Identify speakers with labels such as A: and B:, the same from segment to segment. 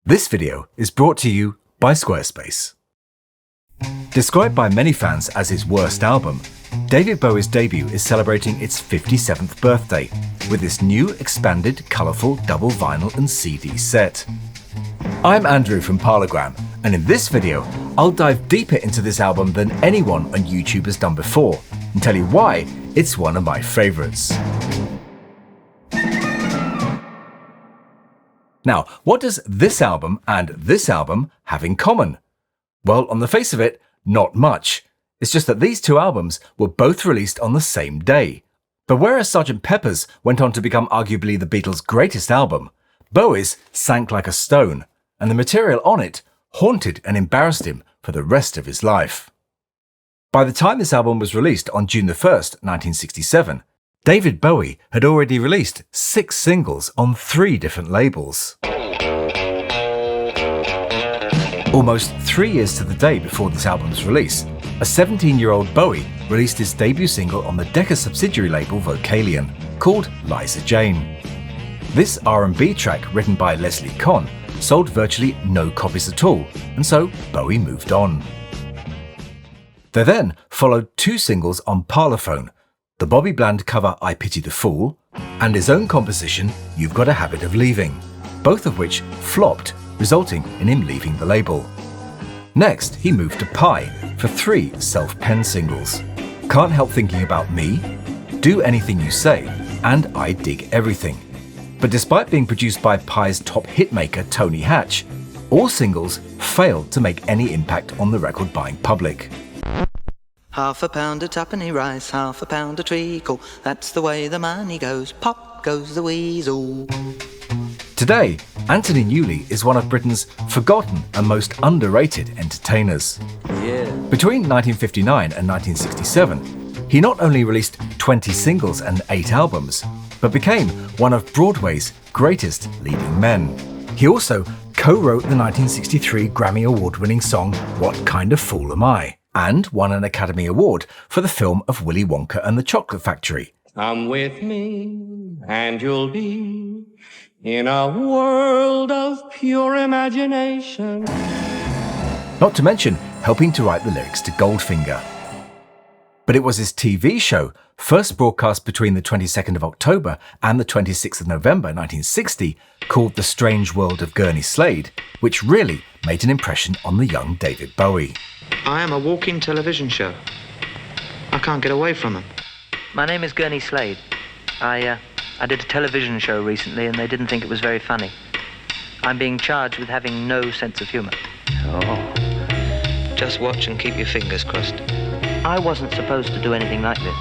A: This video is brought to you by Squarespace. Described by many fans as his worst album, David Bowie's debut is celebrating its 57th birthday with this new expanded, colourful double vinyl and CD set. I'm Andrew from Parlogram, and in this video, I'll dive deeper into this album than anyone on YouTube has done before and tell you why it's one of my favourites. Now, what does this album and this album have in common? Well, on the face of it, not much. It's just that these two albums were both released on the same day. But whereas Sgt. Pepper's went on to become arguably the Beatles' greatest album, Bowie's sank like a stone, and the material on it haunted and embarrassed him for the rest of his life. By the time this album was released on June 1st, 1967, David Bowie had already released 6 singles on 3 different labels. Almost 3 years to the day before this album's release, a 17-year-old Bowie released his debut single on the Decca subsidiary label Vocalion, called Liza Jane. This R&B track, written by Leslie Conn, sold virtually no copies at all, and so Bowie moved on. There then followed 2 singles on Parlophone, the Bobby Bland cover I Pity the Fool, and his own composition You've Got a Habit of Leaving, both of which flopped, resulting in him leaving the label. Next, he moved to Pie for 3 self-penned singles: Can't Help Thinking About Me, Do Anything You Say, and I Dig Everything. But despite being produced by Pie's top hitmaker Tony Hatch, all singles failed to make any impact on the record-buying public.
B: Half a pound of tuppenny rice, half a pound of treacle. That's the way the money goes, pop goes the weasel.
A: Today, Anthony Newley is one of Britain's forgotten and most underrated entertainers. Between 1959 and 1967, he not only released 20 singles and 8 albums, but became one of Broadway's greatest leading men. He also co-wrote the 1963 Grammy Award-winning song What Kind of Fool Am I? And won an Academy Award for the film of Willy Wonka and the Chocolate Factory.
C: Come with me and you'll be in a world of pure imagination.
A: Not to mention helping to write the lyrics to Goldfinger. But it was his TV show, first broadcast between the 22nd of October and the 26th of November 1960, called The Strange World of Gurney Slade, which really made an impression on the young David Bowie.
D: I am a walking television show. I can't get away from them.
E: My name is Gurney Slade. I did a television show recently and they didn't think it was very funny. I'm being charged with having no sense of humour.
D: Oh. Just watch and keep your fingers crossed.
E: I wasn't supposed to do anything like this.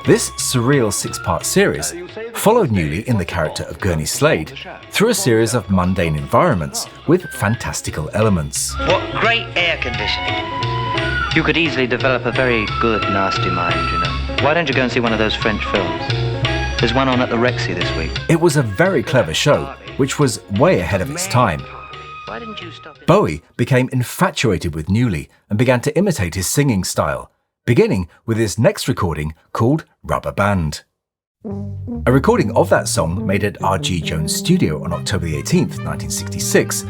A: This surreal 6-part series followed Newley in the character of Gurney Slade through a series of mundane environments with fantastical elements.
E: What great air conditioning! You could easily develop a very good, nasty mind, you know. Why don't you go and see one of those French films? There's one on at the Rexy this week.
A: It was a very clever show, which was way ahead of its time.
E: Why didn't you stop it?
A: Bowie became infatuated with Newley and began to imitate his singing style, beginning with his next recording called Rubber Band. A recording of that song made at R.G. Jones' studio on October 18th, 1966,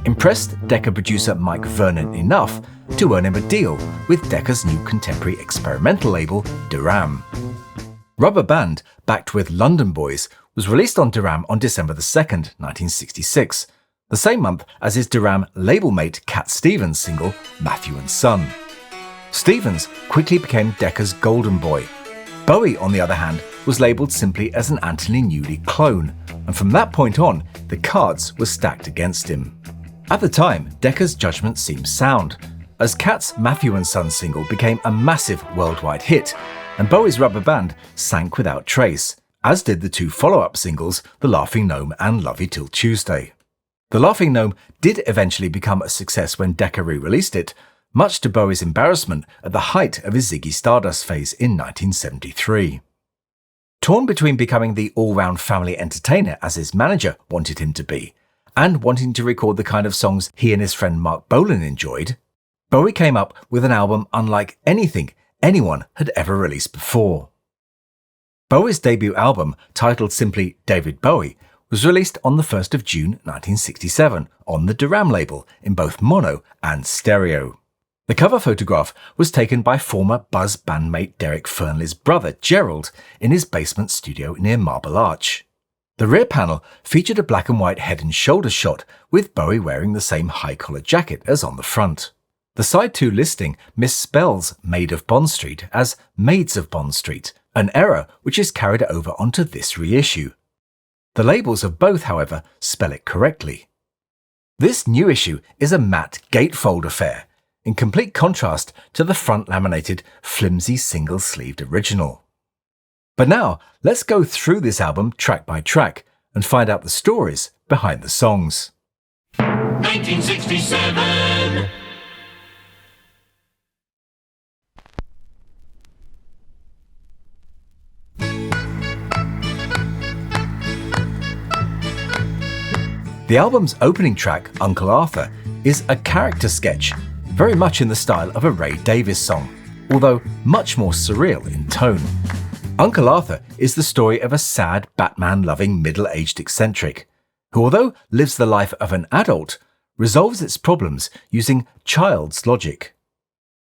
A: impressed Decca producer Mike Vernon enough to earn him a deal with Decca's new contemporary experimental label, Deram. Rubber Band, backed with London Boys, was released on Deram on December 2nd, 1966, the same month as his Deram label mate Cat Stevens' single, Matthew and Son. Stevens quickly became Decca's golden boy. Bowie, on the other hand, was labelled simply as an Anthony Newley clone, and from that point on, the cards were stacked against him. At the time, Decca's judgment seemed sound, as Cat's Matthew and Son single became a massive worldwide hit, and Bowie's Rubber Band sank without trace, as did the 2 follow-up singles, The Laughing Gnome and Love You Till Tuesday. The Laughing Gnome did eventually become a success when Decca re-released it, much to Bowie's embarrassment at the height of his Ziggy Stardust phase in 1973. Torn between becoming the all-round family entertainer as his manager wanted him to be, and wanting to record the kind of songs he and his friend Mark Bolan enjoyed, Bowie came up with an album unlike anything anyone had ever released before. Bowie's debut album, titled simply David Bowie, was released on the 1st of June 1967 on the Duram label in both mono and stereo. The cover photograph was taken by former Buzz bandmate Derek Fernley's brother Gerald in his basement studio near Marble Arch. The rear panel featured a black and white head and shoulders shot with Bowie wearing the same high-collar jacket as on the front. The side 2 listing misspells Maid of Bond Street as Maids of Bond Street, an error which is carried over onto this reissue. The labels of both, however, spell it correctly. This new issue is a matte gatefold affair, in complete contrast to the front laminated, flimsy single-sleeved original. But now, let's go through this album track by track and find out the stories behind the songs.
F: 1967.
A: The album's opening track, Uncle Arthur, is a character sketch, very much in the style of a Ray Davies song, although much more surreal in tone. Uncle Arthur is the story of a sad, Batman-loving middle-aged eccentric, who, although lives the life of an adult, resolves its problems using child's logic.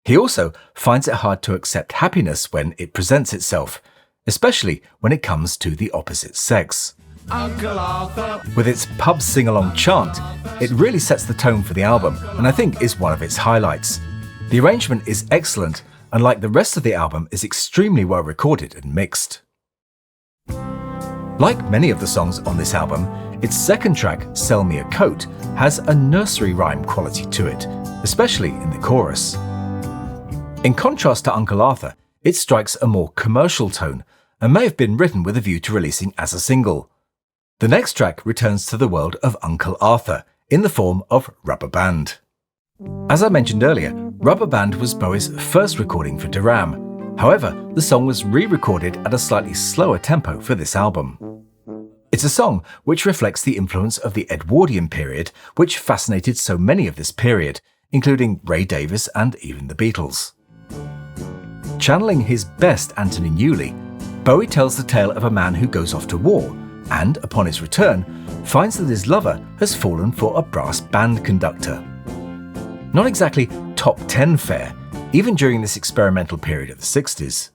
A: He also finds it hard to accept happiness when it presents itself, especially when it comes to the opposite sex.
F: Uncle Arthur.
A: With its pub sing-along chant, it really sets the tone for the album and I think is one of its highlights. The arrangement is excellent and, like the rest of the album, is extremely well recorded and mixed. Like many of the songs on this album, its second track, Sell Me a Coat, has a nursery rhyme quality to it, especially in the chorus. In contrast to Uncle Arthur, it strikes a more commercial tone and may have been written with a view to releasing as a single. The next track returns to the world of Uncle Arthur in the form of Rubber Band. As I mentioned earlier, Rubber Band was Bowie's first recording for Duram. However, the song was re-recorded at a slightly slower tempo for this album. It's a song which reflects the influence of the Edwardian period, which fascinated so many of this period, including Ray Davies and even the Beatles. Channeling his best Anthony Newley, Bowie tells the tale of a man who goes off to war and, upon his return, finds that his lover has fallen for a brass band conductor. Not exactly top 10 fare, even during this experimental period of the 60s.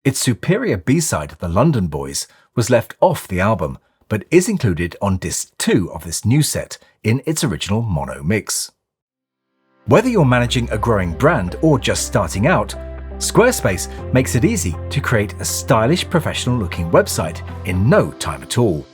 A: Its superior B-side, The London Boys, was left off the album, but is included on disc 2 of this new set in its original mono mix. Whether you're managing a growing brand or just starting out, Squarespace makes it easy to create a stylish, professional-looking website in no time at all.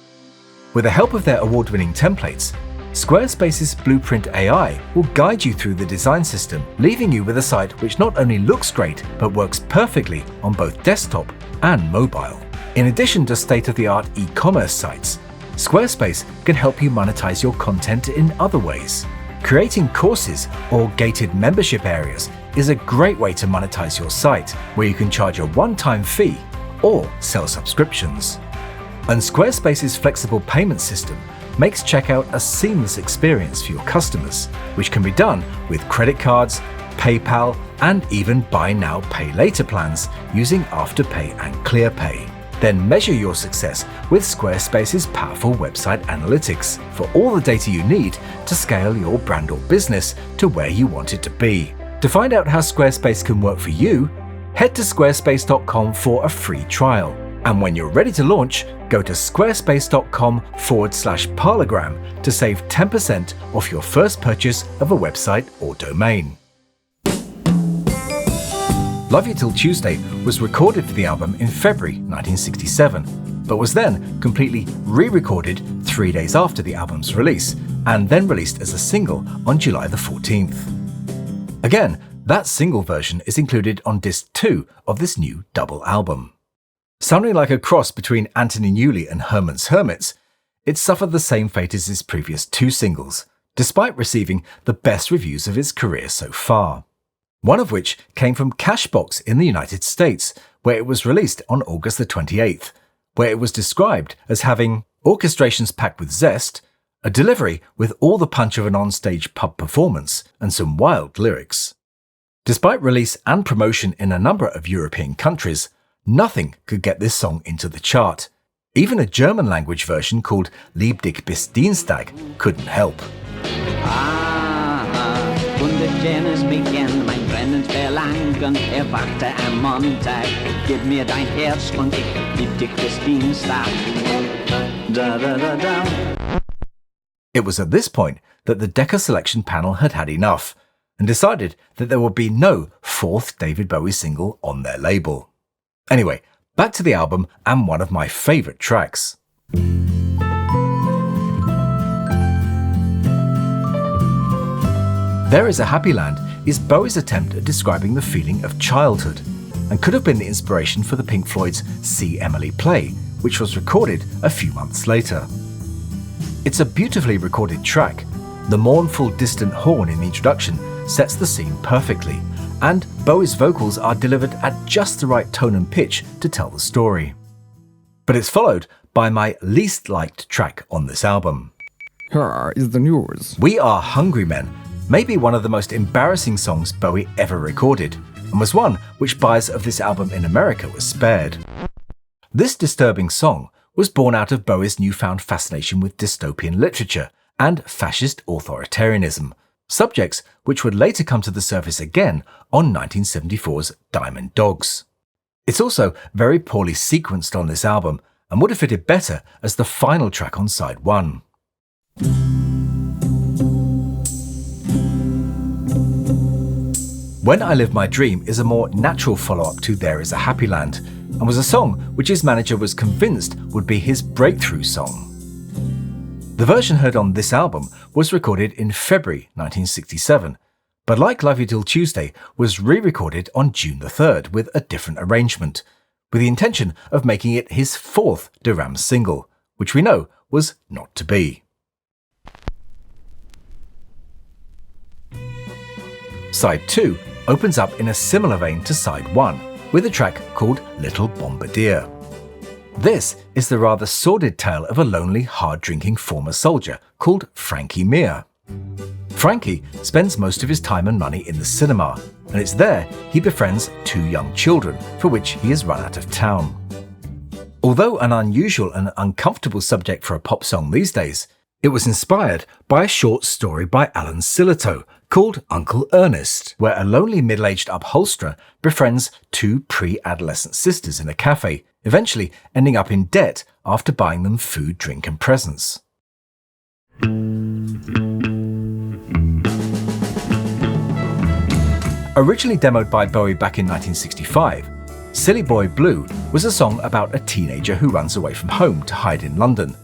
A: With the help of their award-winning templates, Squarespace's Blueprint AI will guide you through the design system, leaving you with a site which not only looks great, but works perfectly on both desktop and mobile. In addition to state-of-the-art e-commerce sites, Squarespace can help you monetize your content in other ways. Creating courses or gated membership areas is a great way to monetize your site, where you can charge a one-time fee or sell subscriptions. And Squarespace's flexible payment system makes checkout a seamless experience for your customers, which can be done with credit cards, PayPal, and even buy now, pay later plans using Afterpay and ClearPay. Then measure your success with Squarespace's powerful website analytics for all the data you need to scale your brand or business to where you want it to be. To find out how Squarespace can work for you, head to squarespace.com for a free trial. And when you're ready to launch, go to squarespace.com/parlogram to save 10% off your first purchase of a website or domain. Love You Till Tuesday was recorded for the album in February 1967, but was then completely re-recorded 3 days after the album's release, and then released as a single on July the 14th. Again, that single version is included on disc 2 of this new double album. Sounding like a cross between Anthony Newley and Herman's Hermits, it suffered the same fate as his previous 2 singles, despite receiving the best reviews of his career so far. One of which came from Cashbox in the United States, where it was released on August the 28th, where it was described as having orchestrations packed with zest, a delivery with all the punch of an onstage pub performance, and some wild lyrics. Despite release and promotion in a number of European countries, nothing could get this song into the chart. Even a German-language version called Lieb dich bis Dienstag couldn't help.
G: Und jenes Weekend, mein brennend Verlangen, erwachte am Montag. Gib mir dein Herz und ich lieb dich bis Dienstag. Da, da, da, da.
A: It was at this point that the Decca Selection panel had had enough and decided that there would be no fourth David Bowie single on their label. Anyway, back to the album and one of my favourite tracks. There Is a Happy Land is Bowie's attempt at describing the feeling of childhood and could have been the inspiration for the Pink Floyd's See Emily Play, which was recorded a few months later. It's a beautifully recorded track. The mournful, distant horn in the introduction sets the scene perfectly, and Bowie's vocals are delivered at just the right tone and pitch to tell the story. But it's followed by my least liked track on this album.
H: Here is the news.
A: We Are Hungry Men may be one of the most embarrassing songs Bowie ever recorded, and was one which buyers of this album in America were spared. This disturbing song was born out of Bowie's newfound fascination with dystopian literature and fascist authoritarianism, subjects which would later come to the surface again on 1974's Diamond Dogs. It's also very poorly sequenced on this album and would have fitted better as the final track on side 1. When I Live My Dream is a more natural follow-up to There Is a Happy Land, and was a song which his manager was convinced would be his breakthrough song. The version heard on this album was recorded in February 1967, but like Love You Till Tuesday was re-recorded on June the 3rd with a different arrangement, with the intention of making it his 4th Durham single, which we know was not to be. Side 2 opens up in a similar vein to side 1, with a track called Little Bombardier. This is the rather sordid tale of a lonely, hard-drinking former soldier called Frankie Meir. Frankie spends most of his time and money in the cinema, and it's there he befriends 2 young children, for which he is run out of town. Although an unusual and uncomfortable subject for a pop song these days, it was inspired by a short story by Alan Sillitoe called Uncle Ernest, where a lonely middle-aged upholsterer befriends 2 pre-adolescent sisters in a cafe, eventually ending up in debt after buying them food, drink and presents. Originally demoed by Bowie back in 1965, Silly Boy Blue was a song about a teenager who runs away from home to hide in London.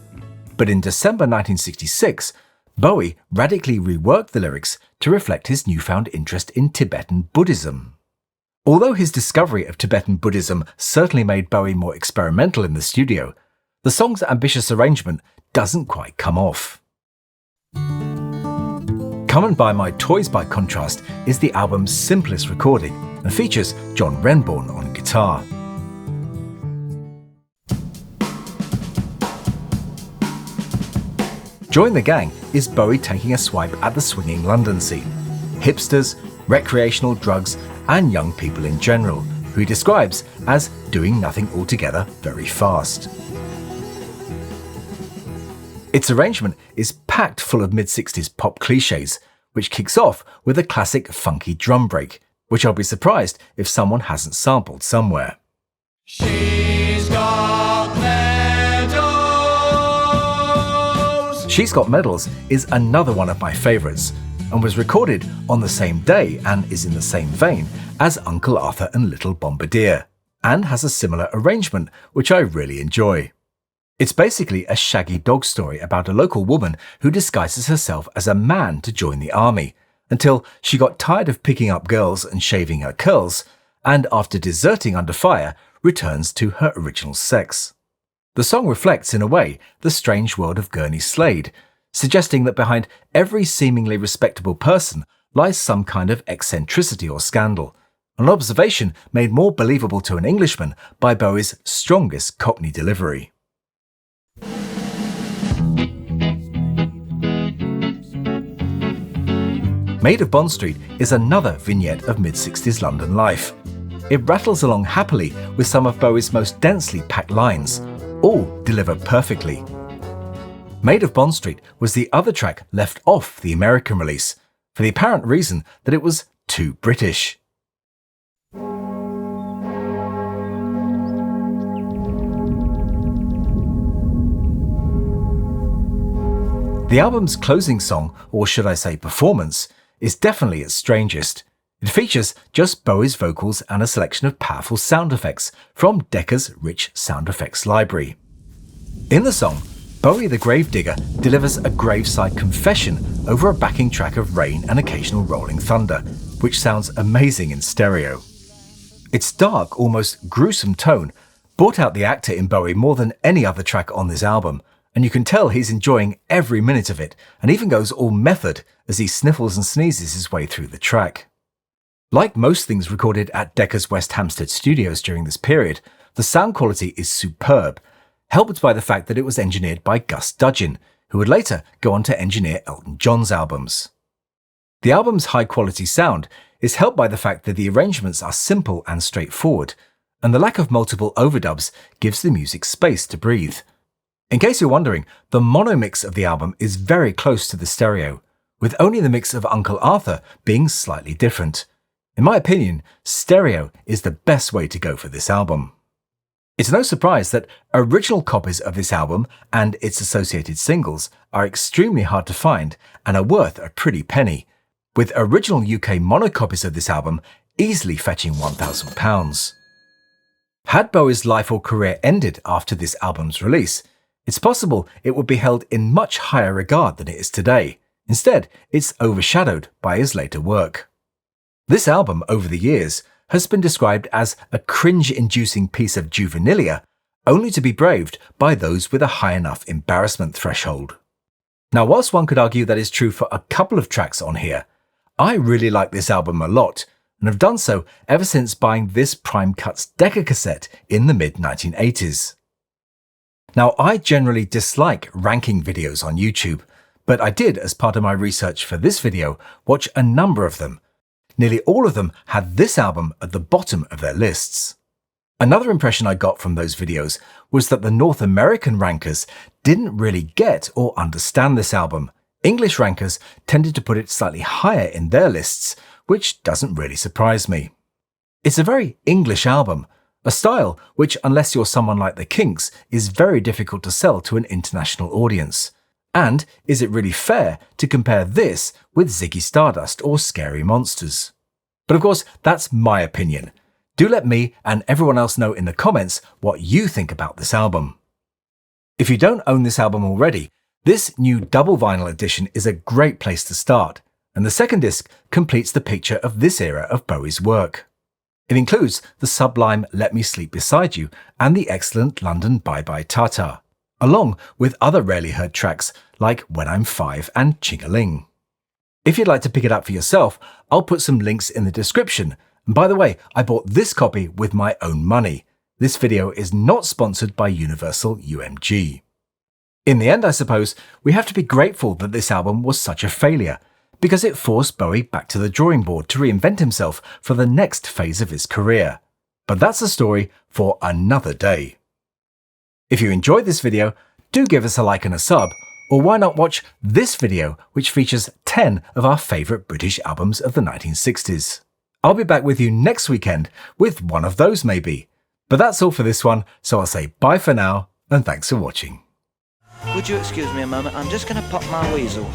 A: But in December 1966, Bowie radically reworked the lyrics to reflect his newfound interest in Tibetan Buddhism. Although his discovery of Tibetan Buddhism certainly made Bowie more experimental in the studio, the song's ambitious arrangement doesn't quite come off. Come and Buy My Toys, by contrast, is the album's simplest recording and features John Renbourn on guitar. Join the Gang is Bowie taking a swipe at the swinging London scene, hipsters, recreational drugs, and young people in general, who he describes as doing nothing altogether very fast. Its arrangement is packed full of mid-60s pop cliches, which kicks off with a classic funky drum break, which I'll be surprised if someone hasn't sampled somewhere.
F: She's got medals.
A: She's Got Medals is another one of my favourites, and was recorded on the same day and is in the same vein as Uncle Arthur and Little Bombardier, and has a similar arrangement which I really enjoy. It's basically a shaggy dog story about a local woman who disguises herself as a man to join the army, until she got tired of picking up girls and shaving her curls, and after deserting under fire, returns to her original sex. The song reflects, in a way, the strange world of Gurney Slade, suggesting that behind every seemingly respectable person lies some kind of eccentricity or scandal, an observation made more believable to an Englishman by Bowie's strongest Cockney delivery. Maid of Bond Street is another vignette of mid-60s London life. It rattles along happily with some of Bowie's most densely packed lines, all deliver perfectly. Maid of Bond Street was the other track left off the American release, for the apparent reason that it was too British. The album's closing song, or should I say performance, is definitely its strangest. It features just Bowie's vocals and a selection of powerful sound effects from Decca's rich sound effects library. In the song, Bowie the Gravedigger delivers a graveside confession over a backing track of rain and occasional rolling thunder, which sounds amazing in stereo. Its dark, almost gruesome tone brought out the actor in Bowie more than any other track on this album, and you can tell he's enjoying every minute of it, and even goes all method as he sniffles and sneezes his way through the track. Like most things recorded at Decca's West Hampstead studios during this period, the sound quality is superb, helped by the fact that it was engineered by Gus Dudgeon, who would later go on to engineer Elton John's albums. The album's high-quality sound is helped by the fact that the arrangements are simple and straightforward, and the lack of multiple overdubs gives the music space to breathe. In case you're wondering, the mono mix of the album is very close to the stereo, with only the mix of Uncle Arthur being slightly different. In my opinion, stereo is the best way to go for this album. It's no surprise that original copies of this album and its associated singles are extremely hard to find and are worth a pretty penny, with original UK mono copies of this album easily fetching £1,000. Had Bowie's life or career ended after this album's release, it's possible it would be held in much higher regard than it is today. Instead, it's overshadowed by his later work. This album, over the years, has been described as a cringe-inducing piece of juvenilia, only to be braved by those with a high enough embarrassment threshold. Now, whilst one could argue that is true for a couple of tracks on here, I really like this album a lot, and have done so ever since buying this Prime Cuts Decca cassette in the mid-1980s. Now, I generally dislike ranking videos on YouTube, but I did, as part of my research for this video, watch a number of them. Nearly all of them had this album at the bottom of their lists. Another impression I got from those videos was that the North American rankers didn't really get or understand this album. English rankers tended to put it slightly higher in their lists, which doesn't really surprise me. It's a very English album, a style which, unless you're someone like the Kinks, is very difficult to sell to an international audience. And is it really fair to compare this with Ziggy Stardust or Scary Monsters? But of course, that's my opinion. Do let me and everyone else know in the comments what you think about this album. If you don't own this album already, this new double vinyl edition is a great place to start, and the second disc completes the picture of this era of Bowie's work. It includes the sublime Let Me Sleep Beside You and the excellent London Bye Bye Tata, along with other rarely heard tracks like When I'm 5 and Ching-a-Ling. If you'd like to pick it up for yourself, I'll put some links in the description. And by the way, I bought this copy with my own money. This video is not sponsored by Universal UMG. In the end, I suppose, we have to be grateful that this album was such a failure, because it forced Bowie back to the drawing board to reinvent himself for the next phase of his career. But that's a story for another day. If you enjoyed this video, do give us a like and a sub, or why not watch this video, which features 10 of our favourite British albums of the 1960s. I'll be back with you next weekend with one of those maybe. But that's all for this one, so I'll say bye for now, and thanks for watching.
B: Would you excuse me a moment? I'm just going to pop my weasel.